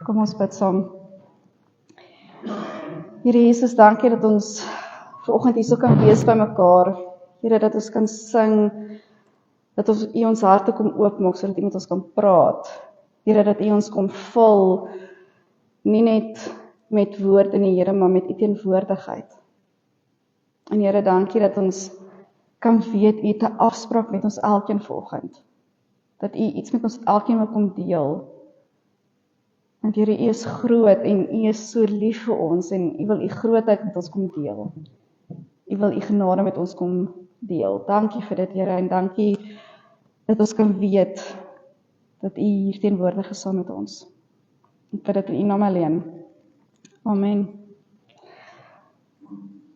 Kom ons bid saam. Here Jesus, dankie dat ons vanoggend hier so kan wees by mekaar. Here, dat ons kan sing, dat ons U ons harte kom oopmaak, sodat U met ons kan praat. Here, dat U ons kom vul, nie net met woord in die Here, maar met U teenwoordigheid. En Here, dankie dat ons kan weet, U het 'n afspraak met ons elkeen vanoggend. Dat U iets met ons elkeen wil kom deel. Want Here, U is groot en U is so lief vir ons en U wil U grootheid met ons kom deel. U wil U genade met ons kom deel. Dankie vir dit, Here, en dankie dat ons kan weet dat U hier teenwoordig is saam met ons. Ek bid dit in U naam alleen. Amen.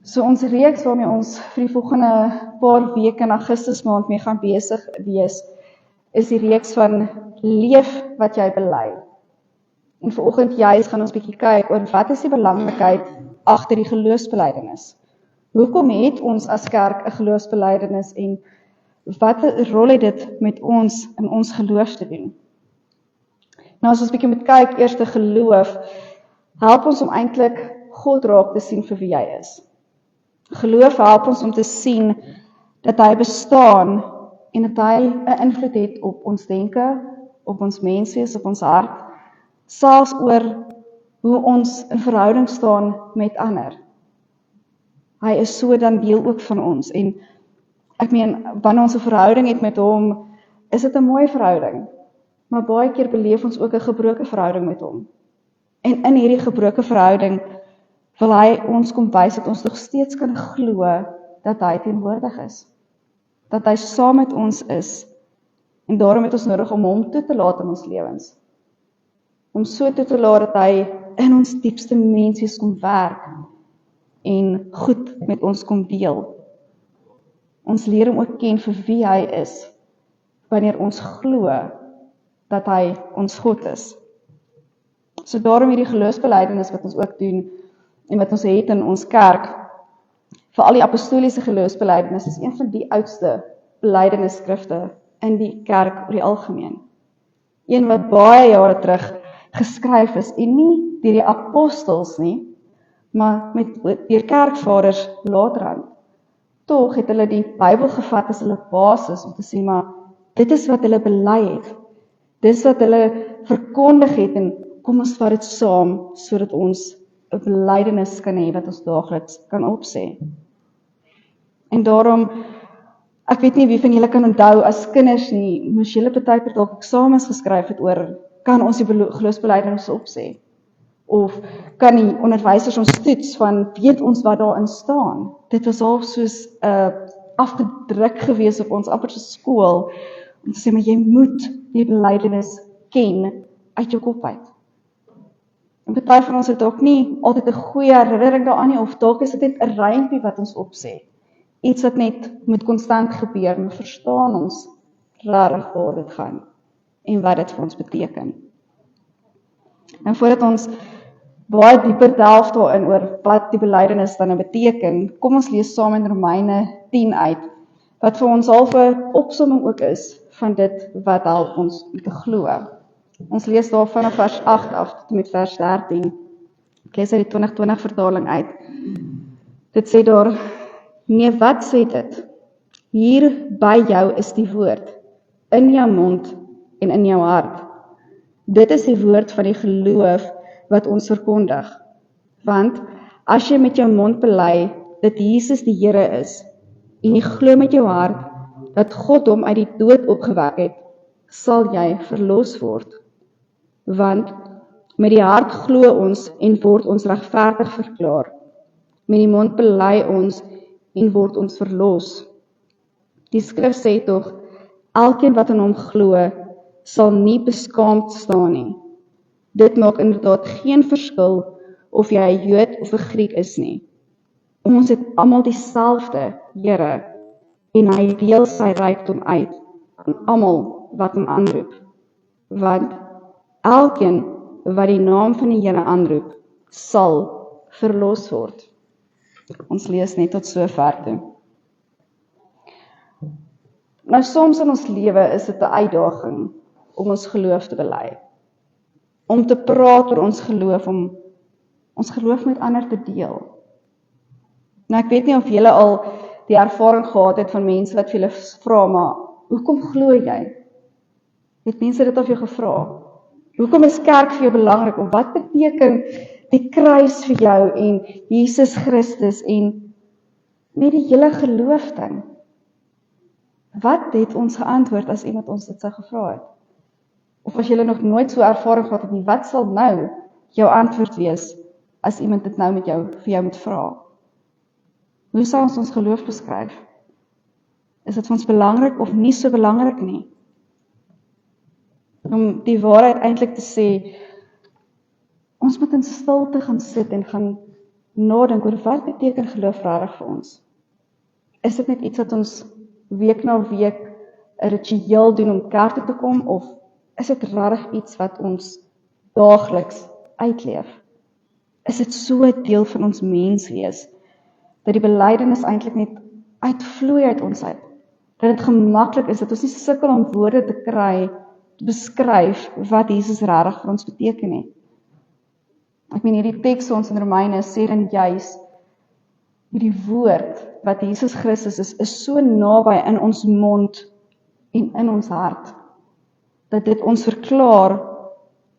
So ons reeks waarmee ons vir die volgende paar weke in Augustus maand mee gaan besig wees, is die reeks van leef wat jy bely. En vanoggend juist gaan ons bietjie kyk oor wat is die belangrikheid agter die geloofsbelijdenis. Hoekom het ons as kerk 'n geloofsbelijdenis en wat 'n rol het dit met ons in ons geloof te doen? Nou as ons bietjie moet kyk, eerste geloof, help ons om eintlik God raak te sien vir wie hy is. Geloof help ons om te sien dat hy bestaan en dat hy 'n invloed het op ons denke, op ons menswees, op ons hart, selfs oor hoe ons in verhouding staan met ander. Hy is so dan deel ook van ons en ek meen, wanneer ons 'n verhouding het met hom, is dit 'n mooi verhouding, maar baie keer beleef ons ook 'n gebroke verhouding met hom. En in hierdie gebroke verhouding wil hy ons kom wys dat ons nog steeds kan glo dat hy teenwoordig is. Dat hy saam met ons is. En daarom het ons nodig om hom toe te laat in ons lewens. Om so toe te laat dat hy in ons diepste menswees kom werk en goed met ons kom deel. Ons leer hom ook ken vir wie hy is, wanneer ons glo dat hy ons God is. So daarom hierdie geloofsbelijdenis wat ons ook doen, en wat ons het in ons kerk, vir al die apostoliese geloofsbelijdenis, is een van die oudste belijdenisskrifte in die kerk oor die algemeen. Een wat baie jare terug geskryf is, en nie deur die apostels nie, maar deur kerkvaders laterhand. Tog het hulle die Bybel gevat as hulle basis om te sê, maar dit is wat hulle bely het. Dit is wat hulle verkondig het en kom ons vat dit saam, sodat ons 'n belydenis kan hê wat ons daagliks kan opsê. En daarom, ek weet nie wie van julle kan onthou as kinders nie, moes julle partykeer dalk eksamens geskryf het oor, kan ons die geloofsbelijdenis opsê? Of kan die onderwysers ons toets van, weet ons wat daarin staan? Dit was half soos afgedruk gewees op ons, amper soos skool, om te sê, maar jy moet die belijdenis ken uit jou kop uit. En party van ons het ook nie altyd 'n goeie herinnering daaraan nie, of dalk is dit net 'n rympie wat ons opsê. Iets wat net moet konstant gebeur, maar verstaan ons regtig waar dit gaan en wat dit vir ons beteken. En voordat ons baie dieper delf daarin oor wat die belijdenis dan beteken, kom ons lees saam in Romeine 10 uit, wat vir ons half 'n opsomming ook is van dit wat help ons om te glo. Ons lees daar vanaf vers 8 af tot met vers 13. Ek lees uit die 2020 vertaling uit. Dit sê daar, nee, wat sê dit? Hier by jou is die woord, in jou mond en in jou hart. Dit is die woord van die geloof wat ons verkondig. Want as jy met jou mond bely dat Jesus die Here is, en jy glo met jou hart dat God hom uit die dood opgewek het, sal jy verlos word. Want met die hart glo ons en word ons regverdig verklaar. Met die mond bely ons en word ons verlos. Die skrif sê tog, elkeen wat aan hom glo, sal nie beskaamd staan nie. Dit maak inderdaad geen verskil of jy 'n Jood of 'n Griek is nie. Ons het almal dieselfde Here en hy deel sy rykdom uit aan almal wat hom aanroep. Want elkeen wat die naam van die Here aanroep, sal verlos word. Ons lees net tot sover toe. Nou soms in ons lewe is dit 'n uitdaging om ons geloof te bely. om te praat oor ons geloof, om ons geloof met ander te deel. Nou ek weet nie of julle al die ervaring gehad het van mense wat vir julle vra, maar hoekom glo jy? Het mense dit of jou gevra? Hoekom is kerk vir jou belangrik? Of wat beteken die kruis vir jou en Jesus Christus en net die hele geloof ding? Wat het ons geantwoord as iemand ons dit sou gevra het? Of as jy nog nooit so ervaring gehad het nie, wat sal nou jou antwoord wees as iemand dit nou vir jou moet vra? Hoe sal ons geloof beskryf? Is dit vir ons belangrik of nie so belangrik nie? Om die waarheid eintlik te sê, ons moet in stilte gaan sit en gaan nadink oor wat beteken geloof regtig vir ons. Is dit net iets wat ons week na week 'n ritueel doen om kerk toe te kom, of is dit regtig iets wat ons daagliks uitleef? Is dit so 'n deel van ons menswees, dat die belydenis eintlik net uitvloei uit ons uit? Dat dit gemaklik is, dat ons nie sukkel om woorde te kry, te beskryf wat Jesus regtig vir ons beteken het. Ek meen hierdie teks ons in Romeine sê dan juis, hierdie woord wat Jesus Christus is so naby in ons mond en in ons hart, dat dit ons verklaar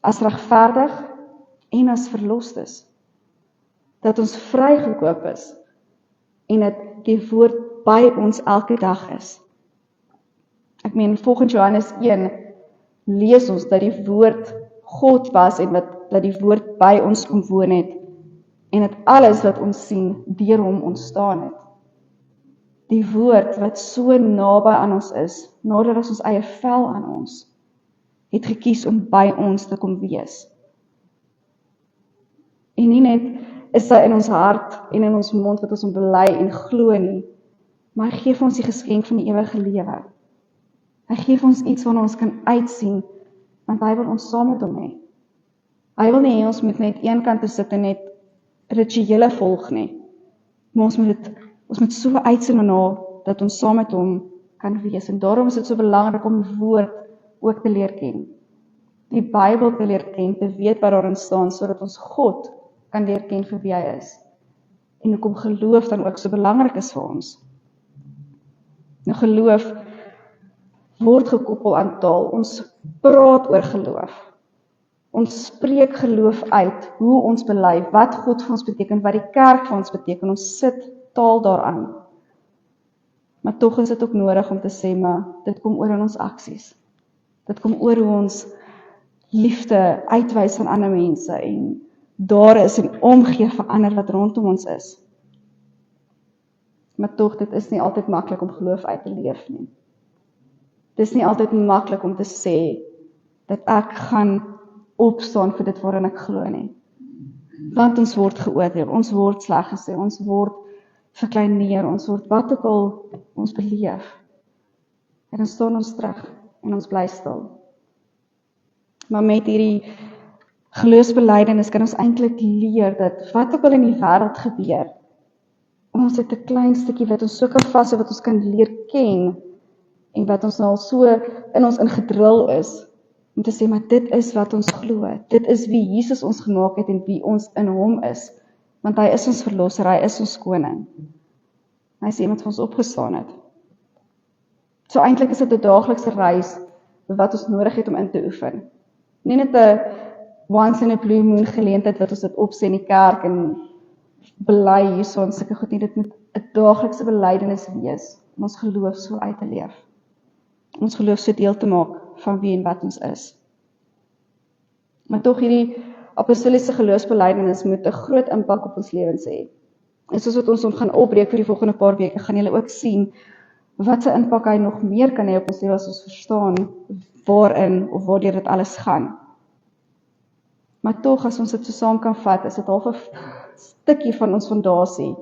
as regverdig en as verlostes. Dat ons vrygekoop is en dat die woord by ons elke dag is. Ek meen, volgens Johannes 1 lees ons dat die woord God was en dat die woord by ons kom woon het en dat alles wat ons sien deur hom ontstaan het. Die woord wat so naby aan ons is, nader as ons eie vel aan ons, het gekies om by ons te kom wees. En nie net is hy in ons hart en in ons mond wat ons hom bely en glo nie, maar hy gee vir ons die geskenk van die ewige lewe. Hy gee vir ons iets waarna ons kan uitsien, want hy wil ons saam met hom hê. Hy wil nie hê ons moet net een kant toe sit en net rituele volg nie, maar ons moet so uitsien daarna dat ons saam met hom kan wees. En daarom is dit so belangrik om die woord ook te leer ken. Die Bybel te leer ken, te weet wat daarin staan, sodat ons God kan leer ken vir wie hy is. En hoekom geloof dan ook so belangrik is vir ons. Nou geloof word gekoppel aan taal. Ons praat oor geloof. Ons spreek geloof uit, hoe ons bely, wat God vir ons beteken, wat die kerk vir ons beteken. Ons sit taal daaraan. Maar tog is dit ook nodig om te sê, maar dit kom oor in ons aksies. Dit kom oor hoe ons liefde uitwys aan ander mense en daar is en omgee vir ander wat rondom ons is. Maar tog, dit is nie altyd maklik om geloof uit te leef nie. Dit is nie altyd maklik om te sê dat ek gaan opstaan vir dit waarin ek glo nie. Want ons word geoordeel, ons word sleg gesê, ons word verkleineer, ons word wat ook al ons beleef. En dan staan ons terug en ons bly stil. Maar met hierdie geloofsbelydenis kan ons eintlik leer dat wat ook al in die wêreld gebeur, ons het 'n klein stukkie wat ons so kan vashou, wat ons kan leer ken en wat ons nou al so in ons ingedrul is, om te sê, maar dit is wat ons glo, dit is wie Jesus ons gemaak het en wie ons in hom is, want hy is ons verlosser, hy is ons koning. Hy is iemand wat ons opgestaan het. So eintlik is dit 'n daaglikse reis wat ons nodig het om in te oefen. Nie net 'n once in a blue moon geleentheid wat ons dit opsê in die kerk en bely hierso en sulke goed nie, dit moet 'n daaglikse belydenis wees om ons geloof so uit te leef. Om ons geloof so deel te maak van wie en wat ons is. Maar tog hierdie apostoliese geloofsbelydenis moet 'n groot impak op ons lewens hê. En soos wat ons hom gaan opbreek vir die volgende paar weke, gaan julle ook sien wat se impak hy nog meer kan hê op ons lewe as ons verstaan waarin of waardeur dit alles gaan. Maar tog, as ons dit so saam kan vat, is dit half 'n stukkie van ons fondasie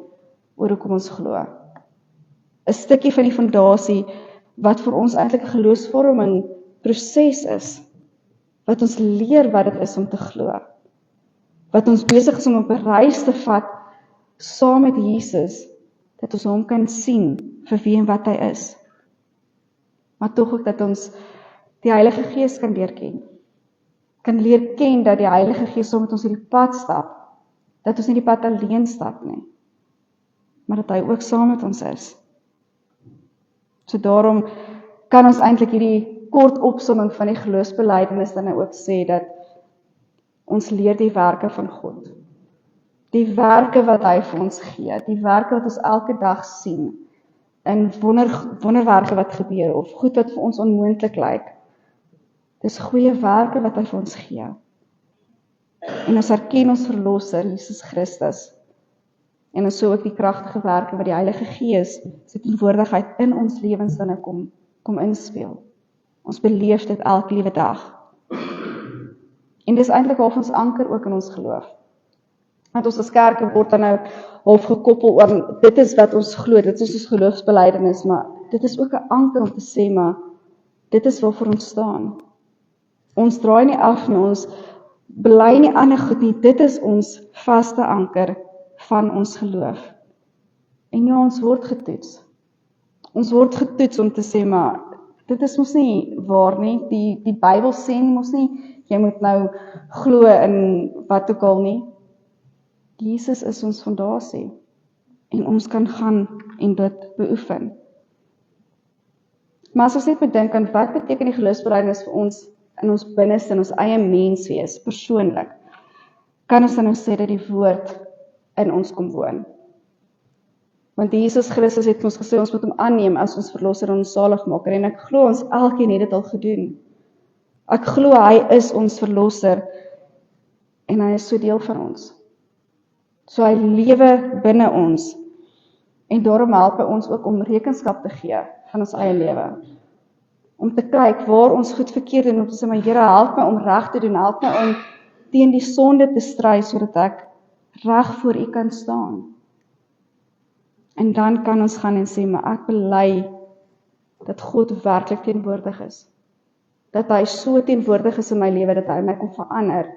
oor hoekom ons glo. 'n Stukkie van die fondasie wat vir ons eintlik 'n geloofsvorming proses is, wat ons leer wat dit is om te glo, wat ons besig is om op 'n reis te vat saam met Jesus, dat ons hom kan sien vir wie en wat hy is, maar tog ook dat ons die Heilige Gees kan leer ken, kan leer ken dat die Heilige Gees saam met ons hierdie pad stap, dat ons nie die pad alleen stap nie, maar dat hy ook saam met ons is. So daarom kan ons eintlik hierdie kort opsomming van die geloofsbelijdenis dan ook sê dat ons leer die werke van God. Die werke wat hy vir ons gee, die werke wat ons elke dag sien, en wonderwerke wat gebeur, of goed wat vir ons onmoontlik lyk. Dis goeie werke wat hy vir ons gee. En ons erken ons verlosser, Jesus Christus. En ons so ook die kragtige werke wat die Heilige Gees sy teenwoordigheid in ons lewens dan kom inspeel. Ons beleef dit elke liewe dag. En dis eintlik half ons anker ook in ons geloof. Want ons as kerke word dan nou half gekoppel aan, dit is wat ons glo, dit is ons geloofsbelijdenis, maar dit is ook 'n anker om te sê, maar dit is waarvoor ons staan. Ons draai nie af nie, ons bely nie ander goed nie, dit is ons vaste anker van ons geloof. En ja, ons word getoets. Ons word getoets om te sê, maar dit is mos nie waar nie, die Bybel sê mos nie, jy moet nou glo in wat ook al nie. Jesus is ons fondasie, en ons kan gaan en dit beoefen. Maar as ons net bedink aan wat beteken die geloofsbelijdenis vir ons in ons binneste, in ons eie menswees, persoonlik, kan ons dan nou sê dat die woord in ons kom woon. Want Jesus Christus het ons gesê, ons moet hom aanneem as ons verlosser en ons zaligmaker, en ek glo ons elkeen het dit al gedoen. Ek glo hy is ons verlosser, en hy is so deel van ons. So hy lewe binne ons, en daarom help hy ons ook om rekenskap te gee van ons eie lewe. Om te kyk waar ons goed verkeerd doen, om te sê, maar Here, help my om reg te doen, help my om teen die sonde te stry, sodat ek reg voor U kan staan. En dan kan ons gaan en sê, maar ek bely dat God werklik teenwoordig is. Dat hy so teenwoordig is in my lewe, dat hy my kom verander,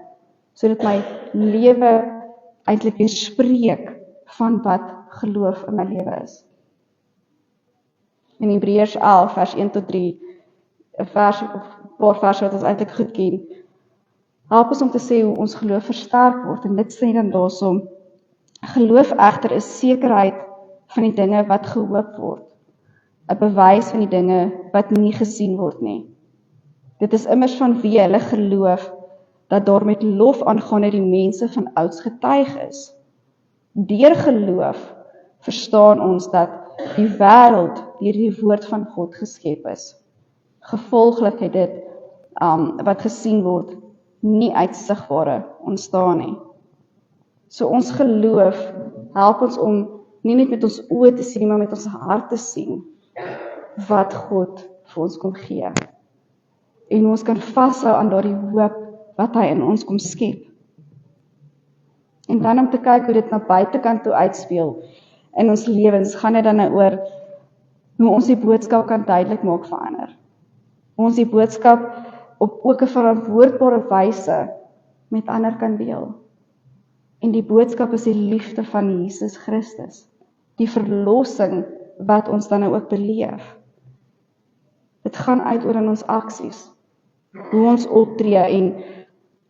sodat my lewe eintlik weerspreek van wat geloof in my lewe is. In Hebreërs 11 vers 1-3, 'n paar verse wat ons eintlik goed ken, help ons om te sê hoe ons geloof versterk word, en dit sê dan daarso, geloof egter is sekerheid van die dinge wat gehoop word, 'n bewys van die dinge wat nie gesien word nie. Dit is immers van wie hulle geloof, dat daar met lof aangaande die mense van ouds getuig is. Deur geloof verstaan ons dat die wêreld deur die woord van God geskep is. Gevolglik het dit wat gesien word nie uit sigbare ontstaan nie. So ons geloof help ons om nie net met ons oë te sien, maar met ons hart te sien wat God vir ons kom gee. En ons kan vashou aan daardie hoop wat hy in ons kom skep. En dan om te kyk hoe dit na buitekant toe uitspeel in ons lewens, gaan dit dan nou oor hoe ons die boodskap kan duidelik maak vir ander. Ons die boodskap op ook 'n verantwoordbare wyse met ander kan deel. En die boodskap is die liefde van Jesus Christus, die verlossing wat ons dan nou ook beleef. Dit gaan uit oor in ons aksies, hoe ons optree en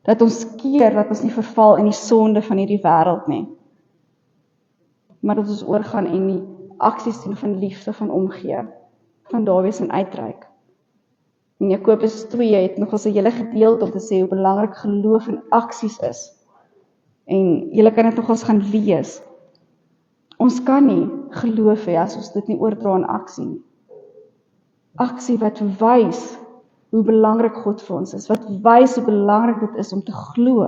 dat ons keer dat ons nie verval in die sonde van hierdie wêreld nie, maar dat ons oorgaan en die aksies doen van liefde, van omgee, van daar wees en uitreik. En Jakobus 2 het nog eens 'n hele gedeelte om te sê hoe belangrik geloof en aksies is. En julle kan dit nog eens gaan lees. Ons kan nie geloof hê as ons dit nie oordra in aksie nie. Aksie wat wys hoe belangrik God vir ons is, wat wys hoe belangrik dit is om te glo.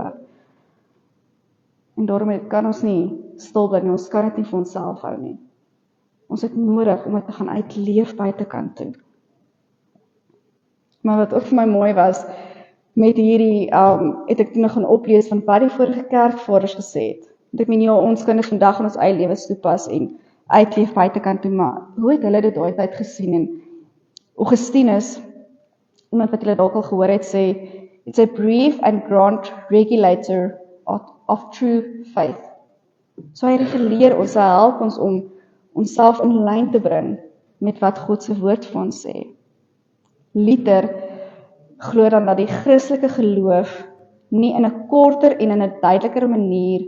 En daarom kan ons nie stil bly nie, ons kan dit nie vir onsself hou nie. Ons het nodig om dit te gaan uitleef buitekant toe. Maar wat ook vir my mooi was, met hierdie, het ek toe nog gaan oplees van wat die vorige kerkvaders gesê het. Want ek meen, ja, ons kan dit vandag in ons eie lewens toepas en uitleef buitekant toe, maar hoe het hulle dit daai tyd gesien? En Augustinus, iemand wat julle dalk al gehoor het, sê, it's a brief and grand regulator of true faith. So hy reguleer ons, hy help ons om onsself in lyn te bring met wat God se woord vir ons sê. Luther glo dan dat die Christelike geloof nie in 'n korter en in 'n duideliker manier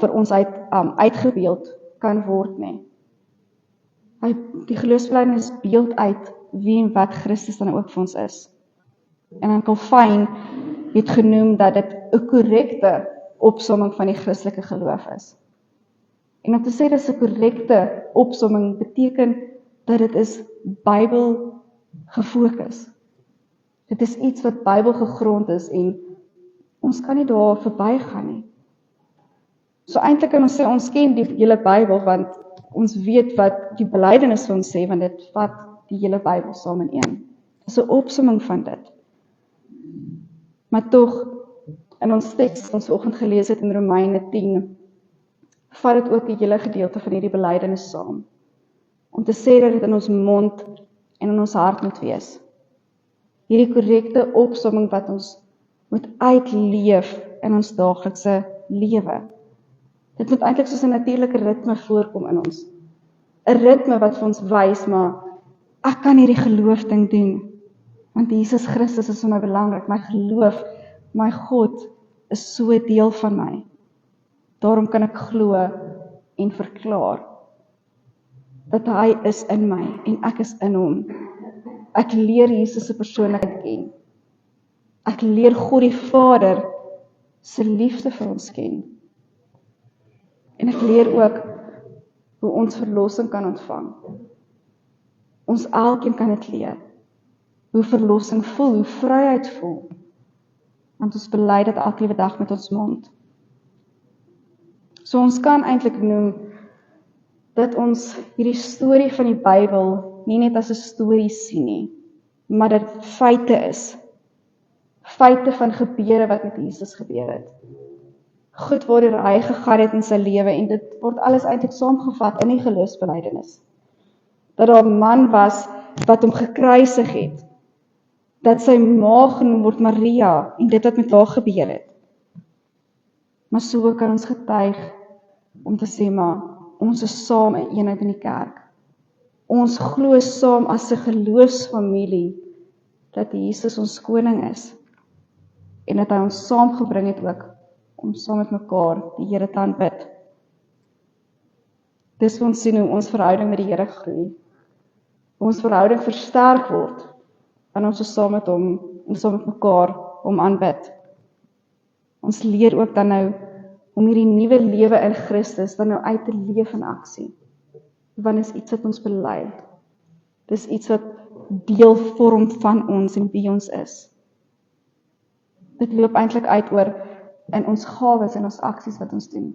vir ons uitgebeeld kan word nie. Die geloofsbelijdenis beeld uit wie en wat Christus dan ook vir ons is. En dan Calvin het genoem dat dit 'n korrekte opsomming van die Christelike geloof is. En om te sê dit is 'n korrekte opsomming beteken dat dit is Bybel gefokus. Dit is iets wat Bybel gegrond is en ons kan nie daar verbygaan nie. So eintlik kan ons sê ons ken die hele Bybel want ons weet wat die belydenis vir ons sê want dit vat die hele Bybel saam in een. Dit is 'n opsomming van dit. Maar tog in ons teks wat ons vanoggend gelees het in Romeine 10 vat dit ook die hele gedeelte van hierdie belydenis saam. Om te sê dat dit in ons mond en in ons hart moet wees. Hierdie korrekte opsomming wat ons moet uitleef in ons daaglikse lewe. Dit moet eintlik soos 'n natuurlike ritme voorkom in ons. 'n Ritme wat vir ons wys, maar ek kan hierdie geloof ding doen. Want Jesus Christus is vir my belangrik. My geloof, my God is so 'n deel van my. Daarom kan ek glo en verklaar dat hy is in my en ek is in hom. Ek leer Jesus se persoonlikheid ken. Ek leer God die Vader se liefde vir ons ken. En ek leer ook hoe ons verlossing kan ontvang. Ons elkeen kan dit leer. Hoe verlossing voel, hoe vryheid voel. Want ons bely dit elke liewe dag met ons mond. So ons kan eintlik noem dat ons hierdie storie van die Bybel nie net as 'n storie sien nie, maar dat dit feite is. Feite van gebeure wat met Jesus gebeur het. Goed waar hy gegaan het in sy lewe en dit word alles eintlik saamgevat in die geloofsbelijdenis. Dat daar 'n man was wat hom gekruisig het. Dat sy ma genoem word Maria en dit wat met haar gebeur het. Maar so kan ons getuig om te sê maar ons is saam in eenheid in die kerk. Ons glo saam as 'n geloofsfamilie dat Jesus ons koning is en dat hy ons saamgebring het ook om saam met mekaar die Here te aanbid. Dis wat ons sien hoe ons verhouding met die Here groei. Hoe ons verhouding versterk word en ons saam met hom en saam met mekaar hom aanbid. Ons leer ook dan nou om hierdie nuwe lewe in Christus dan nou uit te leef in aksie. Want is iets wat ons bely. Dis iets wat deel vorm van ons en wie ons is. Dit loop eintlik uit oor in ons gawes en ons aksies wat ons doen.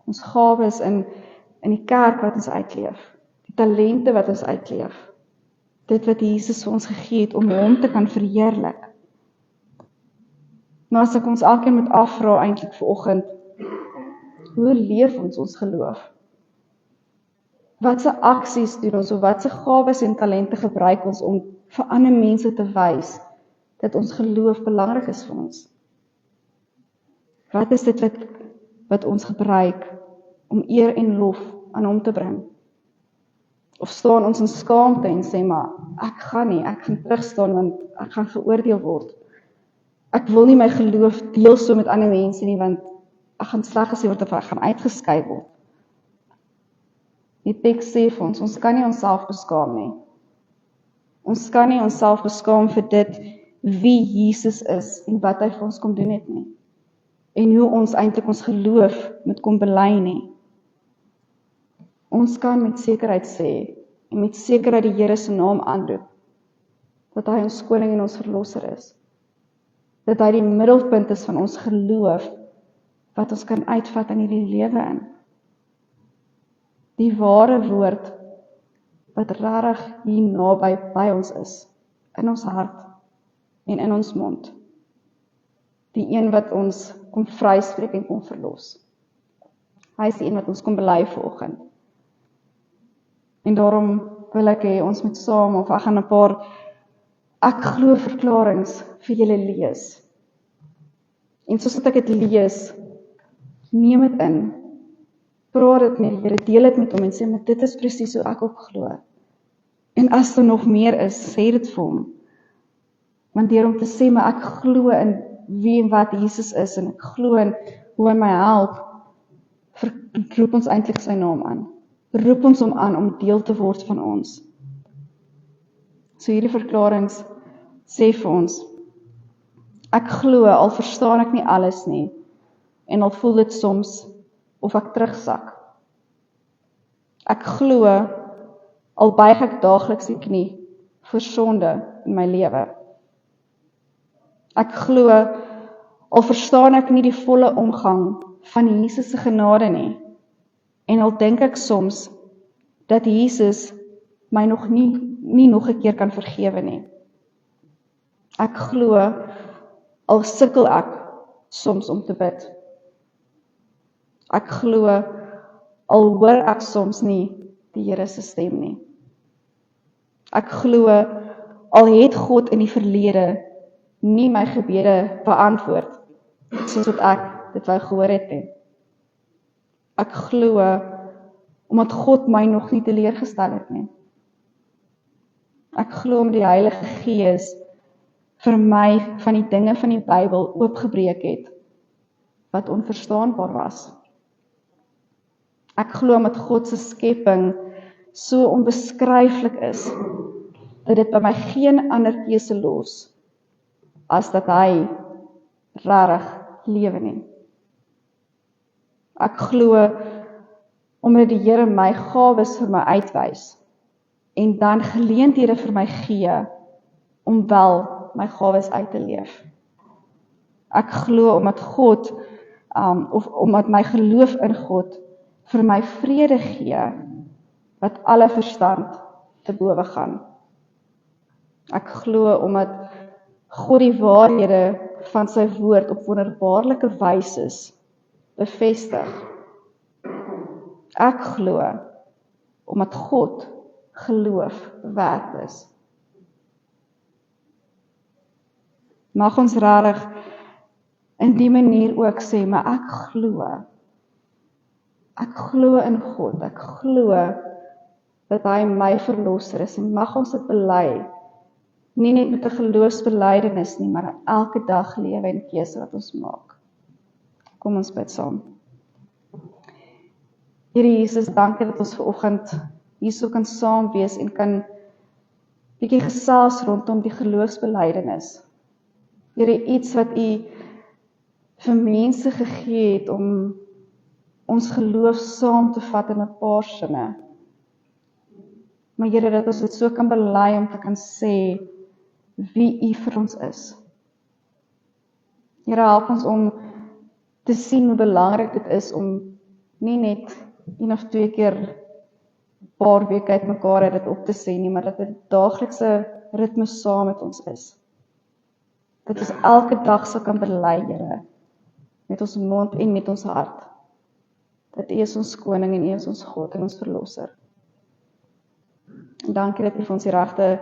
Ons gawes in die kerk wat ons uitleef. Die talente wat ons uitleef. Dit wat Jesus vir ons gegee het om hom te kan verheerlik. Nou as ek ons elkeen moet afvra eintlik vanoggend, hoe leef ons geloof? Watse aksies doen ons of watse gawes en talente gebruik ons om vir ander mense te wys dat ons geloof belangrik is vir ons? Wat is dit wat ons gebruik om eer en lof aan hom te bring? Of staan ons in skaamte en sê maar, ek gaan terugstaan want ek gaan geoordeel word. Ek wil nie my geloof deel so met ander mense nie want ek gaan sleg gesê word of ek gaan uitgeskei word. Die teks sê vir ons kan nie onsself beskaam nie. Ons kan nie onsself beskaam vir dit wie Jesus is en wat hy vir ons kom doen het nie. En hoe ons eintlik ons geloof moet kom bely nie. Ons kan met sekerheid sê, en met sekerheid die Here se naam aanroep, dat hy ons koning en ons verlosser is. Dat hy die middelpunt is van ons geloof, wat ons kan uitvat in hierdie lewe in. Die ware woord, wat regtig hier naby by ons is, in ons hart en in ons mond. Die een wat ons kom vryspreek en kom verlos. Hy is die een wat ons kom bely vanoggend. En daarom wil ek hê ons moet saam, of ek gaan 'n paar ek glo verklaringe vir julle lees. En soos ek dit lees, neem dit in, praat dit met die Here, deel dit met hom en sê, maar dit is presies hoe ek ook glo. En as daar nog meer is, sê dit vir hom. Want deur om te sê, maar ek glo in wie en wat Jesus is, en ek glo in hoe hy my help, roep ons eintlik sy naam aan. Roep ons hom aan om deel te word van ons. So hierdie verklarings sê vir ons, ek glo, al verstaan ek nie alles nie, en al voel dit soms of ek terugsak. Ek glo, al buig ek daagliks die knie vir sonde in my lewe. Ek glo, al verstaan ek nie die volle omgang van Jesus se genade nie, en al dink ek soms dat Jesus my nog nie nog 'n keer kan vergewe nie. Ek glo, al sukkel ek soms om te bid. Ek glo, al hoor ek soms nie die Here se stem nie. Ek glo, al het God in die verlede nie my gebede beantwoord, soos wat ek dit wou gehoor het nie. Ek glo, omdat God my nog nie teleurgestel het nie. Ek glo om die Heilige Gees vir my van die dinge van die Bybel oopgebreek het, wat onverstaanbaar was. Ek glo omdat God se skepping so onbeskryflik is, dat dit by my geen ander keuse los, as dat hy regtig lewe nie. Ek glo, omdat die Here my gawes vir my uitwys, en dan geleenthede vir my gee, om wel my gawes uit te leef. Ek glo omdat God, of omdat my geloof in God, vir my vrede gee, wat alle verstand te bowe gaan. Ek glo omdat God die waarhede van sy woord op wonderbaarlike wyse bevestig. Ek glo omdat God geloof werd is. Mag ons regtig in die manier ook sê, maar ek glo in God, ek glo dat hy my verlosser is, en mag ons dit bely, nie net met 'n geloofsbelydenis nie, maar elke dag lewe en keuse wat ons maak. Kom ons bid saam. Here Jesus, dankie dat ons vanoggend hierso kan saam wees en kan bietjie gesels rondom die geloofsbelydenis. Here, iets wat U vir mense gegee het om ons geloof saam te vat in 'n paar sinne. Maar Here, dat ons dit so kan bely om te kan sê wie U vir ons is. Here, help ons om te sien hoe belangrik dit is om nie net 1 of 2 keer paar weke uit mekaar dit op te sê nie, maar dat dit daaglikse ritme saam met ons is. Dat ons elke dag sal kan bely, Here, met ons mond en met ons hart, dat U is ons koning en U is ons God en ons verlosser. En dankie dat U vir ons die regte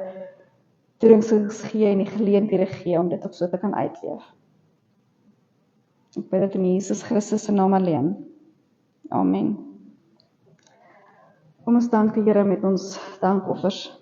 toerings gee en die geleenthede gee om dit ook so te kan uitleef. Ek bid dit in Jesus Christus se naam alleen. Amen. Kom ons dank die Here met ons dankoffers.